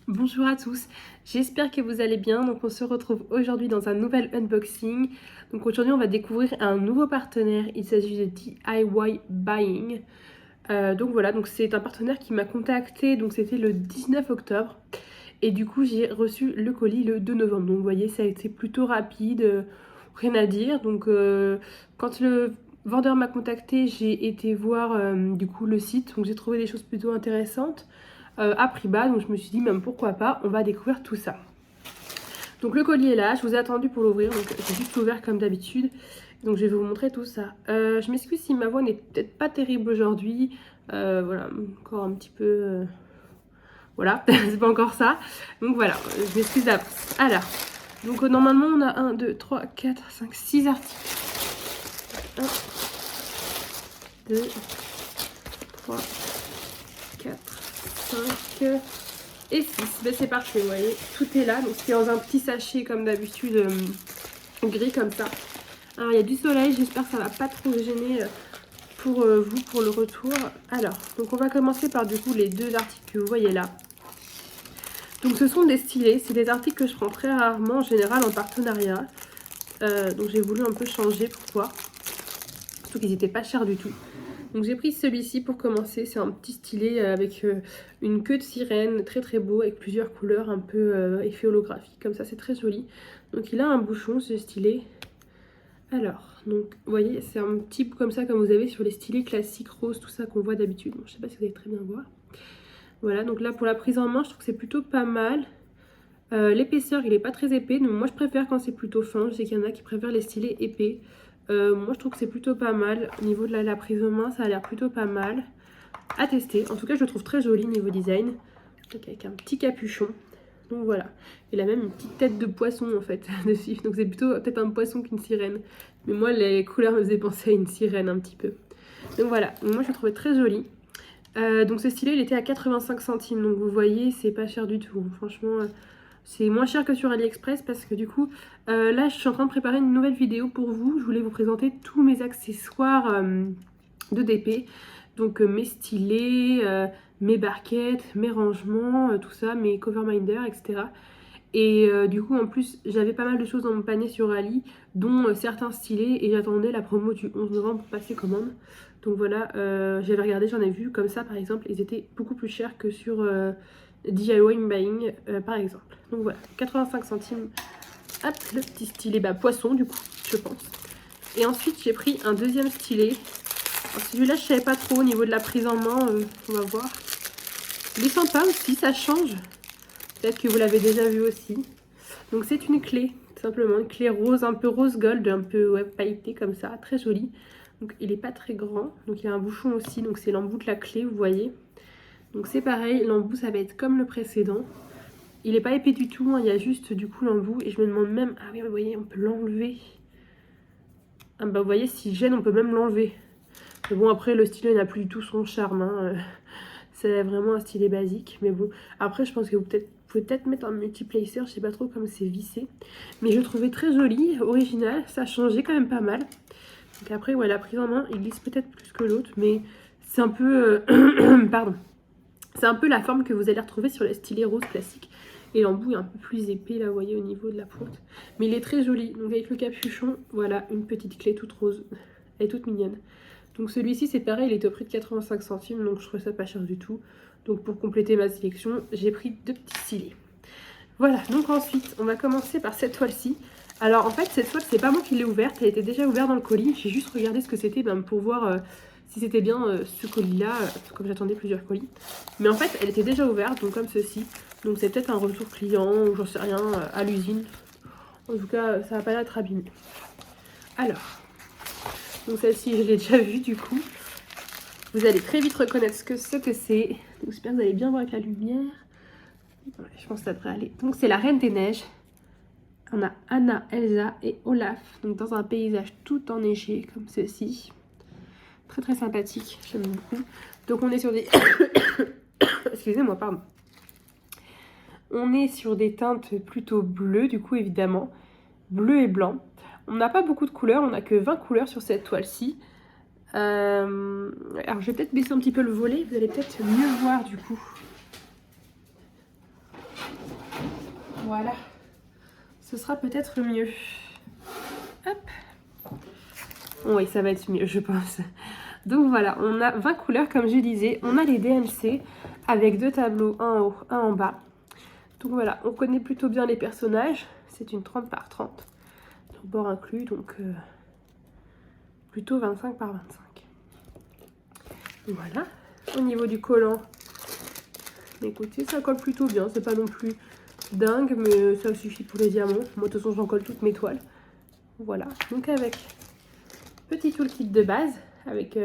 Bonjour à tous, j'espère que vous allez bien. Donc on se retrouve aujourd'hui dans un nouvel unboxing. Donc aujourd'hui on va découvrir un nouveau partenaire, il s'agit de DIY Buying. Donc voilà, donc c'est un partenaire qui m'a contacté, donc c'était le 19 octobre. Et du coup j'ai reçu le colis le 2 novembre. Donc vous voyez ça a été plutôt rapide, rien à dire. Donc quand le vendeur m'a contacté, j'ai été voir du coup le site. Donc j'ai trouvé des choses plutôt intéressantes à prix bas. Donc je me suis dit même pourquoi pas, on va découvrir tout ça. Donc le colis est là, je vous ai attendu pour l'ouvrir. Donc j'ai juste ouvert comme d'habitude. Donc je vais vous montrer tout ça. Je m'excuse si ma voix n'est peut-être pas terrible aujourd'hui. Voilà, encore un petit peu... voilà, c'est pas encore ça. Donc voilà, je m'excuse d'avance. Alors, donc normalement on a 1, 2, 3, 4, 5, 6 articles. 1, 2, 3, 4, 5 et 6. Ben, c'est parfait, vous voyez, tout est là. Donc c'est dans un petit sachet comme d'habitude, gris comme ça. Alors il y a du soleil, j'espère que ça va pas trop gêner pour vous pour le retour. Alors, donc on va commencer par du coup les deux articles que vous voyez là. Donc ce sont des stylés, c'est des articles que je prends très rarement, en général en partenariat. Donc j'ai voulu un peu changer pour voir. Surtout qu'ils n'étaient pas chers du tout. Donc j'ai pris celui-ci pour commencer, c'est un petit stylet avec une queue de sirène, très très beau, avec plusieurs couleurs, un peu effet holographique, comme ça c'est très joli. Donc il a un bouchon ce stylet. Alors, donc vous voyez, c'est un type comme ça, comme vous avez sur les stylets classiques roses, tout ça qu'on voit d'habitude. Bon, je sais pas si vous allez très bien voir. Voilà, donc là pour la prise en main, je trouve que c'est plutôt pas mal. L'épaisseur, il est pas très épais, donc moi je préfère quand c'est plutôt fin. Je sais qu'il y en a qui préfèrent les stylets épais. Moi je trouve que c'est plutôt pas mal. Au niveau de la prise en main, ça a l'air plutôt pas mal. À tester. En tout cas, je le trouve très joli niveau design. Donc, avec un petit capuchon. Donc voilà. Il a même une petite tête de poisson en fait dessus. Donc c'est plutôt peut-être un poisson qu'une sirène. Mais moi les couleurs me faisaient penser à une sirène un petit peu. Donc voilà. Donc, moi je le trouvais très joli. Donc ce stylet il était à 85 centimes. Donc vous voyez, c'est pas cher du tout. Franchement, c'est moins cher que sur AliExpress parce que du coup, là je suis en train de préparer une nouvelle vidéo pour vous. Je voulais vous présenter tous mes accessoires de DP. Donc mes stylets, mes barquettes, mes rangements, tout ça, mes cover minders, etc. Et du coup en plus j'avais pas mal de choses dans mon panier sur Ali, dont certains stylets, et j'attendais la promo du 11 novembre pour passer commande. Donc voilà, j'avais regardé, j'en ai vu comme ça par exemple, ils étaient beaucoup plus chers que sur DIY Buying par exemple. Donc voilà, 85 centimes, hop, le petit stylet, bah poisson du coup, je pense. Et ensuite j'ai pris un deuxième stylet. Celui-là je savais pas trop au niveau de la prise en main, on va voir. Il est sympa aussi, ça change. Peut-être que vous l'avez déjà vu aussi. Donc c'est une clé, tout simplement, une clé rose, un peu rose gold, un peu ouais, pailletée comme ça, très jolie. Donc il n'est pas très grand, donc il y a un bouchon aussi, donc c'est l'embout de la clé, vous voyez. Donc c'est pareil, l'embout ça va être comme le précédent. Il n'est pas épais du tout, hein, il y a juste du coup l'embout, et je me demande même, ah oui vous voyez, on peut l'enlever. Ah bah vous voyez, s'il gêne, on peut même l'enlever. Mais bon après le stylet n'a plus du tout son charme, hein. C'est vraiment un stylet basique, mais bon, après je pense que vous pouvez peut-être mettre un multiplacer, je sais pas trop comme c'est vissé. Mais je le trouvais très joli, original, ça changeait quand même pas mal. Donc après, ouais, la prise en main, il glisse peut-être plus que l'autre, mais c'est un peu... pardon. C'est un peu la forme que vous allez retrouver sur les stylets roses classiques. Et l'embout est un peu plus épais, là, vous voyez, au niveau de la pointe. Mais il est très joli, donc avec le capuchon, voilà, une petite clé toute rose. Elle est toute mignonne. Donc celui-ci c'est pareil, il était au prix de 85 centimes, donc je trouvais ça pas cher du tout. Donc pour compléter ma sélection, j'ai pris deux petits stylets. Voilà, donc ensuite on va commencer par cette toile-ci. Alors en fait cette toile c'est pas moi qui l'ai ouverte, elle était déjà ouverte dans le colis. J'ai juste regardé ce que c'était pour voir si c'était bien ce colis-là, comme j'attendais plusieurs colis. Mais en fait elle était déjà ouverte, donc comme ceci. Donc c'est peut-être un retour client ou j'en sais rien, à l'usine. En tout cas ça va pas être abîmé. Alors... donc celle-ci, je l'ai déjà vue du coup. Vous allez très vite reconnaître ce que c'est. J'espère que vous allez bien voir avec la lumière. Ouais, je pense que ça devrait aller. Donc c'est la Reine des Neiges. On a Anna, Elsa et Olaf. Donc dans un paysage tout enneigé comme ceci. Très très sympathique, j'aime beaucoup. Donc on est sur des... excusez-moi, pardon. On est sur des teintes plutôt bleues du coup évidemment. Bleu et blanc. On n'a pas beaucoup de couleurs, on n'a que 20 couleurs sur cette toile-ci. Alors je vais peut-être baisser un petit peu le volet, vous allez peut-être mieux voir du coup. Voilà. Ce sera peut-être mieux. Hop. Oui, ça va être mieux, je pense. Donc voilà, on a 20 couleurs, comme je disais. On a les DMC avec 2 tableaux, un en haut, un en bas. Donc voilà, on connaît plutôt bien les personnages. C'est une 30 par 30. Sur bord inclus, donc plutôt 25 par 25. Voilà. Au niveau du collant, écoutez, ça colle plutôt bien. C'est pas non plus dingue, mais ça suffit pour les diamants. Moi, de toute façon, j'en colle toutes mes toiles. Voilà. Donc avec petit toolkit de base, avec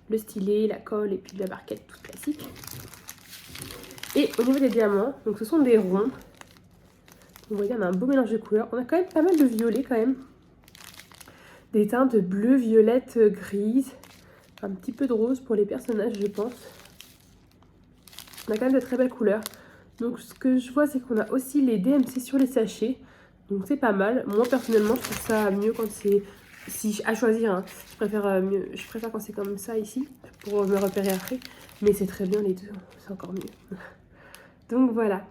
le stylet, la colle et puis la barquette toute classique. Et au niveau des diamants, donc ce sont des ronds. Vous voyez, on a un beau mélange de couleurs. On a quand même pas mal de violet quand même. Des teintes bleu, violette, grise. Un petit peu de rose pour les personnages, je pense. On a quand même de très belles couleurs. Donc ce que je vois, c'est qu'on a aussi les DMC sur les sachets. Donc c'est pas mal. Moi personnellement, je trouve ça mieux quand c'est... Si à choisir, hein, je préfère quand c'est comme ça ici, pour me repérer après. Mais c'est très bien les deux, c'est encore mieux. Donc voilà,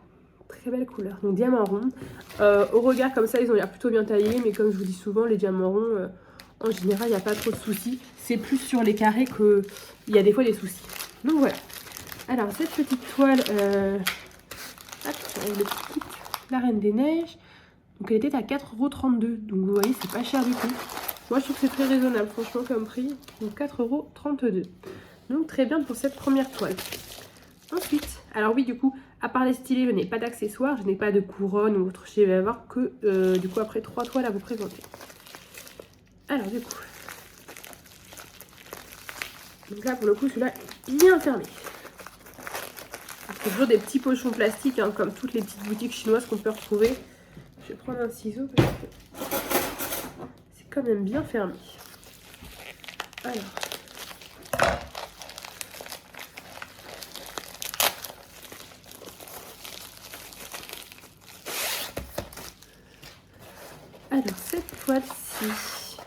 très belle couleur. Donc diamant rond. Au regard comme ça, ils ont l'air plutôt bien taillés. Mais comme je vous dis souvent, les diamants ronds, en général, il n'y a pas trop de soucis. C'est plus sur les carrés qu'il y a des fois des soucis. Donc voilà. Alors cette petite toile, la Reine des Neiges. Donc elle était à 4,32 €. Donc vous voyez, c'est pas cher du tout. Moi je trouve que c'est très raisonnable, franchement, comme prix. Donc 4,32 €. Donc très bien pour cette première toile. Ensuite, alors oui, du coup, à part les stylés, je n'ai pas d'accessoires, je n'ai pas de couronne ou autre. Je vais avoir que, du coup, après 3 toiles à vous présenter. Alors du coup, donc là pour le coup, celui-là est bien fermé. C'est toujours des petits pochons plastiques, hein, comme toutes les petites boutiques chinoises qu'on peut retrouver. Je vais prendre un ciseau parce que c'est quand même bien fermé. Alors cette toile-ci,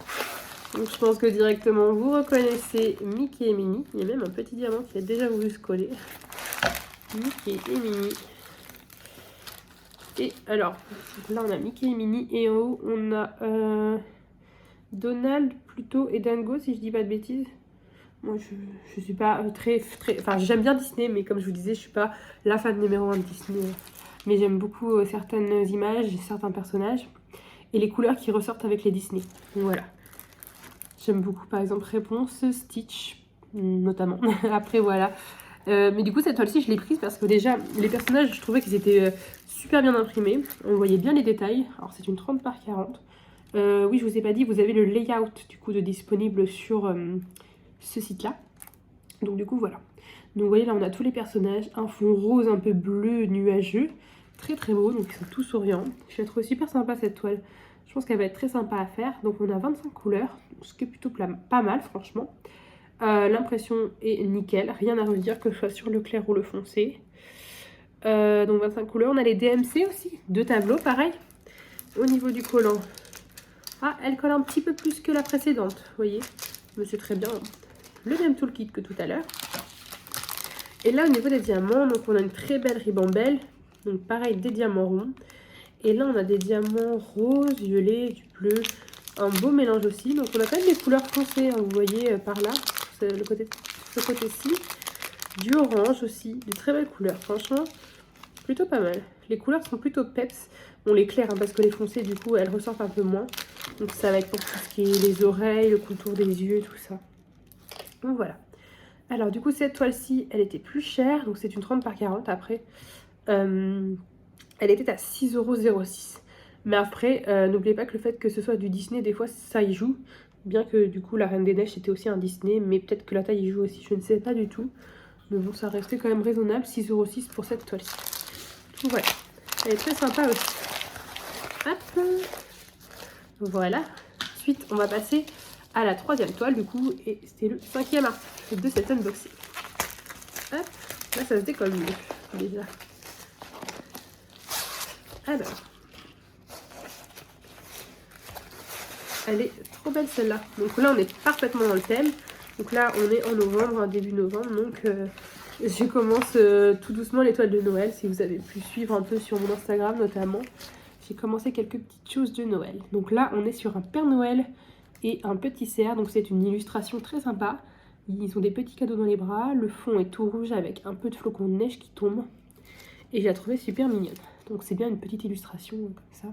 donc je pense que directement vous reconnaissez Mickey et Minnie. Il y a même un petit diamant qui a déjà voulu se coller. Mickey et Minnie. Et alors, là on a Mickey et Minnie et en haut on a Donald plutôt et Dingo, si je dis pas de bêtises. Moi je suis pas très... Enfin j'aime bien Disney, mais comme je vous disais, je suis pas la fan numéro 1 de Disney. Mais j'aime beaucoup certaines images et certains personnages. Et les couleurs qui ressortent avec les Disney. Donc voilà. J'aime beaucoup par exemple Réponse, Stitch, notamment. Après voilà. Mais du coup cette toile-ci je l'ai prise parce que déjà les personnages je trouvais qu'ils étaient super bien imprimés. On voyait bien les détails. Alors c'est une 30 par 40. Oui je vous ai pas dit, vous avez le layout du coup de disponible sur ce site-là. Donc du coup voilà. Donc vous voyez là on a tous les personnages. Un fond rose un peu bleu nuageux. Très très beau, donc ils sont tous souriants. Je la trouve super sympa cette toile. Je pense qu'elle va être très sympa à faire. Donc on a 25 couleurs, ce qui est plutôt pas mal franchement. L'impression est nickel, rien à redire que ce soit sur le clair ou le foncé. Donc 25 couleurs, on a les DMC aussi, 2 tableaux pareil. Au niveau du collant, ah elle colle un petit peu plus que la précédente, vous voyez. Mais c'est très bien, le même toolkit que tout à l'heure. Et là au niveau des diamants, donc on a une très belle ribambelle. Donc pareil, des diamants ronds. Et là, on a des diamants roses, violets, du bleu. Un beau mélange aussi. Donc on a quand même des couleurs foncées, hein, vous voyez par là, ce côté-ci. Du orange aussi, de très belles couleurs. Franchement, plutôt pas mal. Les couleurs sont plutôt peps. On les claire, hein, parce que les foncées, du coup, elles ressortent un peu moins. Donc ça va être pour tout ce qui est les oreilles, le contour des yeux, tout ça. Donc voilà. Alors du coup, cette toile-ci, elle était plus chère. Donc c'est une 30 par 40 après. Elle était à 6,06 €. Mais après, n'oubliez pas que le fait que ce soit du Disney, des fois ça y joue. Bien que du coup la Reine des Neiges c'était aussi un Disney, mais peut-être que la taille y joue aussi, je ne sais pas du tout. Mais bon, ça restait quand même raisonnable, 6,06 € pour cette toile-ci. Donc voilà, elle est très sympa aussi. Hop, voilà. Ensuite, on va passer à la 3e toile du coup, et c'était le 5e article de cet unboxing. Hop, là ça se décolle mieux déjà. Alors, elle est trop belle celle-là. Donc là, on est parfaitement dans le thème. Donc là, on est en novembre, début novembre. Donc Je commence tout doucement l'étoile de Noël, si vous avez pu suivre un peu sur mon Instagram notamment. J'ai commencé quelques petites choses de Noël. Donc là, on est sur un Père Noël et un petit cerf. Donc c'est une illustration très sympa. Ils ont des petits cadeaux dans les bras. Le fond est tout rouge avec un peu de flocons de neige qui tombent. Et je la trouvais super mignonne. Donc c'est bien une petite illustration comme ça.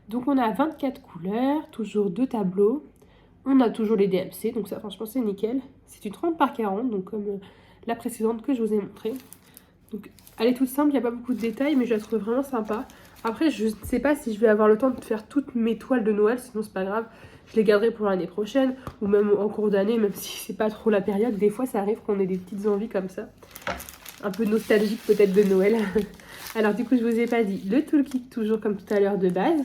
Donc on a 24 couleurs, toujours 2 tableaux. On a toujours les DMC, donc ça franchement c'est nickel. C'est une 30 par 40, donc comme la précédente que je vous ai montrée. Donc elle est toute simple, il n'y a pas beaucoup de détails, mais je la trouve vraiment sympa. Après je ne sais pas si je vais avoir le temps de faire toutes mes toiles de Noël, sinon c'est pas grave. Je les garderai pour l'année prochaine, ou même en cours d'année, même si c'est pas trop la période. Des fois ça arrive qu'on ait des petites envies comme ça. Un peu nostalgique peut-être de Noël. Alors du coup je vous ai pas dit, le toolkit toujours comme tout à l'heure de base.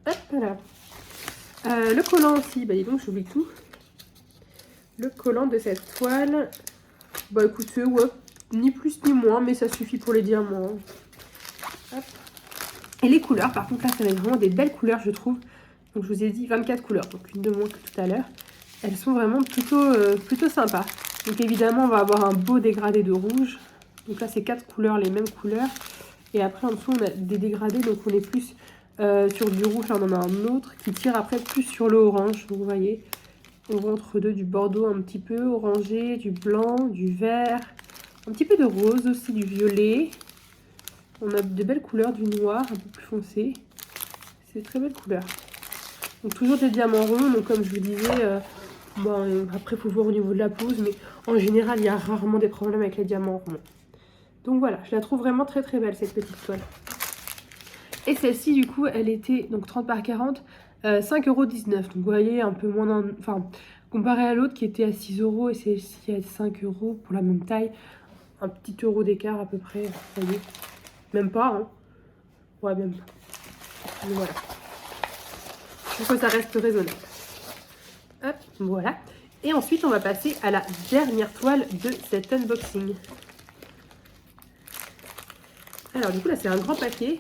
Hop là. Le collant aussi, bah dis donc j'oublie tout. Le collant de cette toile, bah écoutez, ouais, ni plus ni moins, mais ça suffit pour les diamants. Hop. Et les couleurs, par contre là ça va être vraiment des belles couleurs je trouve. Donc je vous ai dit 24 couleurs, donc une de moins que tout à l'heure. Elles sont vraiment plutôt sympas. Donc évidemment on va avoir un beau dégradé de rouge. Donc là c'est 4 couleurs, les mêmes couleurs. Et après en dessous on a des dégradés, donc on est plus sur du rouge. Là on en a un autre qui tire après plus sur le orange. Vous voyez, on voit entre deux du bordeaux un petit peu orangé, du blanc, du vert, un petit peu de rose aussi, du violet. On a de belles couleurs, du noir un peu plus foncé. C'est très belle couleur. Donc toujours des diamants ronds, donc comme je vous disais, bon, après il faut voir au niveau de la pose, mais en général il y a rarement des problèmes avec les diamants ronds. Donc voilà, je la trouve vraiment très très belle cette petite toile. Et celle-ci du coup elle était donc 30 par 40, 5,19 €. Donc vous voyez un peu moins, enfin comparé à l'autre qui était à 6 € et celle-ci à 5 € pour la même taille. Un petit euro d'écart à peu près, vous voyez. Même pas, hein. Ouais, même pas. Donc voilà. Je trouve que ça reste raisonnable. Hop, voilà. Et ensuite, on va passer à la dernière toile de cet unboxing. Alors, du coup, là, c'est un grand paquet.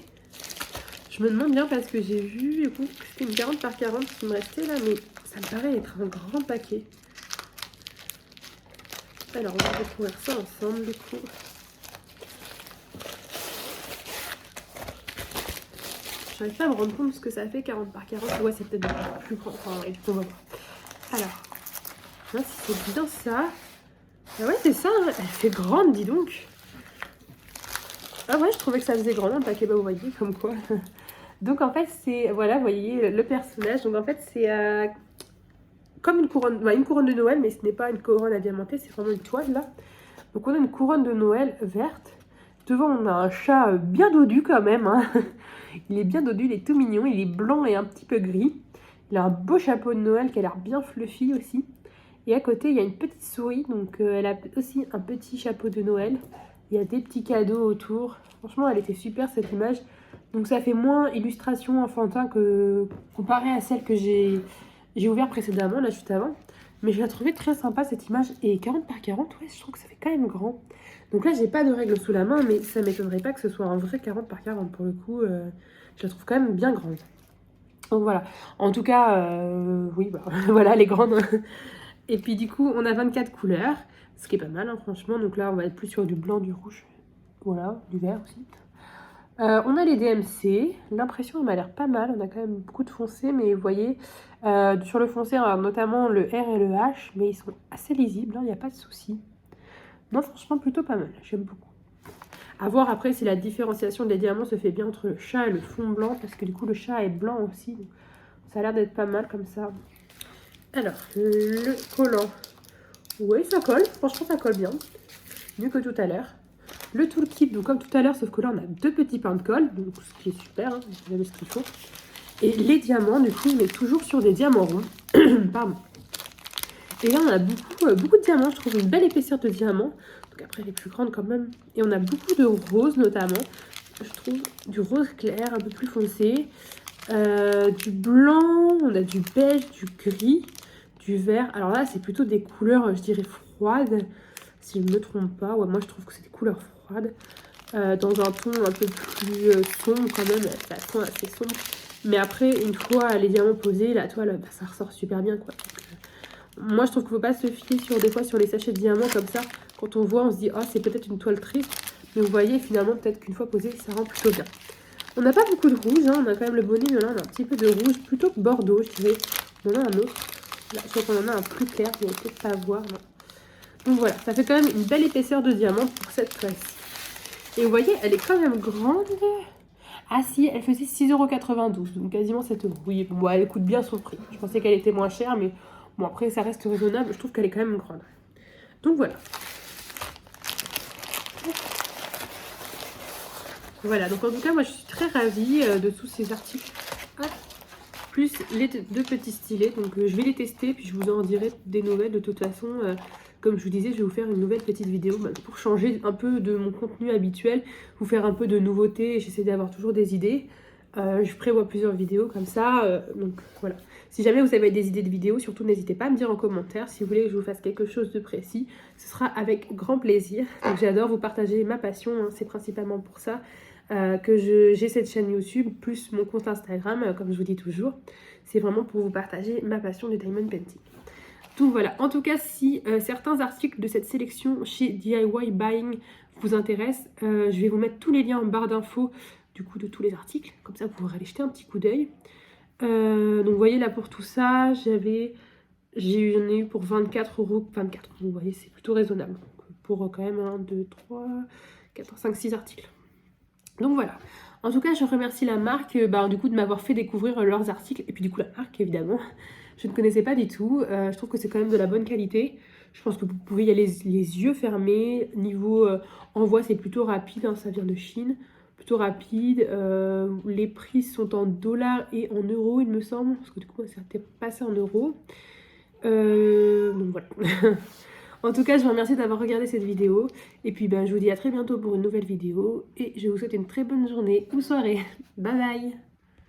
Je me demande bien parce que j'ai vu, du coup, que c'était une 40 par 40 qui me restait là, mais ça me paraît être un grand paquet. Alors, on va découvrir ça ensemble, du coup. J'arrive pas à me rendre compte de ce que ça fait 40 par 40. Ouais, c'est peut-être plus grand. Enfin, et du coup, on va voir. Alors, là, si c'est bien ça. Ah ouais, c'est ça, hein. Elle fait grande, dis donc. Ah ouais, je trouvais que ça faisait grand le paquet, bah vous voyez, comme quoi. Donc en fait, c'est, voilà, vous voyez le personnage. Donc en fait, c'est comme une couronne de Noël, mais ce n'est pas une couronne à diamanter, c'est vraiment une toile là. Donc on a une couronne de Noël verte. Devant, on a un chat bien dodu quand même, hein. Il est bien dodu, il est tout mignon, il est blanc et un petit peu gris. Il a un beau chapeau de Noël qui a l'air bien fluffy aussi. Et à côté, il y a une petite souris, donc elle a aussi un petit chapeau de Noël. Il y a des petits cadeaux autour. Franchement, elle était super cette image. Donc ça fait moins illustration enfantin que comparé à celle que j'ai ouverte précédemment, là juste avant. Mais je la trouvais très sympa cette image. Et 40 par 40, ouais, je trouve que ça fait quand même grand. Donc là, j'ai pas de règle sous la main, mais ça m'étonnerait pas que ce soit un vrai 40 par 40. Pour le coup, je la trouve quand même bien grande. Donc voilà. En tout cas, oui, bah, voilà, elle est grande. Et puis du coup, on a 24 couleurs, ce qui est pas mal, hein, franchement. Donc là, on va être plus sur du blanc, du rouge, voilà, du vert aussi. On a les DMC. L'impression, elle m'a l'air pas mal. On a quand même beaucoup de foncé, mais vous voyez, sur le foncé, on a notamment le R et le H, mais ils sont assez lisibles, il n'y a pas de souci. Non, franchement, plutôt pas mal. J'aime beaucoup. À voir après si la différenciation des diamants se fait bien entre le chat et le fond blanc, parce que du coup, le chat est blanc aussi. Donc ça a l'air d'être pas mal comme ça. Alors, le collant. Oui, ça colle. Franchement, ça colle bien. Mieux que tout à l'heure. Le toolkit, donc comme tout à l'heure, sauf que là, on a 2 petits pains de colle. Donc, ce qui est super, hein, vous avez ce qu'il faut. Et les diamants, du coup, on est toujours sur des diamants ronds. Pardon. Et là, on a beaucoup de diamants. Je trouve une belle épaisseur de diamants. Donc après, elle est plus grande quand même. Et on a beaucoup de rose, notamment. Je trouve du rose clair, un peu plus foncé. Du blanc, on a du beige, du gris, du vert. Alors là, c'est plutôt des couleurs, je dirais, froides, si je ne me trompe pas. Ouais, moi, je trouve que c'est des couleurs froides. Dans un ton un peu plus sombre quand même, c'est un ton assez sombre. Mais après, une fois les diamants posés, la toile, bah, ça ressort super bien, quoi. Donc, moi, je trouve qu'il ne faut pas se fier des fois sur les sachets de diamants comme ça. Quand on voit, on se dit, ah, c'est peut-être une toile triste. Mais vous voyez, finalement, peut-être qu'une fois posé, ça rend plutôt bien. On n'a pas beaucoup de rouge, hein. On a quand même le bonnet, mais là, on a un petit peu de rouge, plutôt que bordeaux, je dirais. On en a un autre. Là, je crois qu'on en a un plus clair, vous allez peut-être pas voir. Non. Donc voilà, ça fait quand même une belle épaisseur de diamant pour cette toile-ci. Et vous voyez, elle est quand même grande. Ah si, elle faisait 6,92 €, donc quasiment 7 €. Oui, bon, elle coûte bien son prix. Je pensais qu'elle était moins chère, mais bon, après, ça reste raisonnable. Je trouve qu'elle est quand même grande. Donc voilà. Voilà, donc en tout cas, moi, je suis très ravie de tous ces articles. Plus les deux petits stylets, donc je vais les tester, puis je vous en dirai des nouvelles. De toute façon, comme je vous disais, je vais vous faire une nouvelle petite vidéo pour changer un peu de mon contenu habituel, vous faire un peu de nouveautés. J'essaie d'avoir toujours des idées. Je prévois plusieurs vidéos comme ça, donc voilà. Si jamais vous avez des idées de vidéos, surtout n'hésitez pas à me dire en commentaire. Si vous voulez que je vous fasse quelque chose de précis, ce sera avec grand plaisir. Donc j'adore vous partager ma passion, hein, c'est principalement pour ça que j'ai cette chaîne YouTube, plus mon compte Instagram, comme je vous dis toujours. C'est vraiment pour vous partager ma passion du diamond painting. Donc voilà, en tout cas, si certains articles de cette sélection chez DIY Buying vous intéressent, je vais vous mettre tous les liens en barre d'infos du coup de tous les articles, comme ça vous pourrez aller jeter un petit coup d'œil. Donc vous voyez là pour tout ça, j'en ai eu pour 24 €, 24, donc vous voyez c'est plutôt raisonnable, donc, pour quand même 1, 2, 3, 4, 5, 6 articles. Donc voilà, en tout cas je remercie la marque du coup de m'avoir fait découvrir leurs articles, et puis du coup la marque évidemment, je ne connaissais pas du tout, je trouve que c'est quand même de la bonne qualité. Je pense que vous pouvez y aller les yeux fermés, niveau envoi c'est plutôt rapide, hein, ça vient de Chine. Plutôt rapide, les prix sont en dollars et en euros il me semble, parce que du coup ça était passé en euros. Donc voilà. En tout cas je vous remercie d'avoir regardé cette vidéo, et puis je vous dis à très bientôt pour une nouvelle vidéo, et je vous souhaite une très bonne journée ou soirée. Bye bye.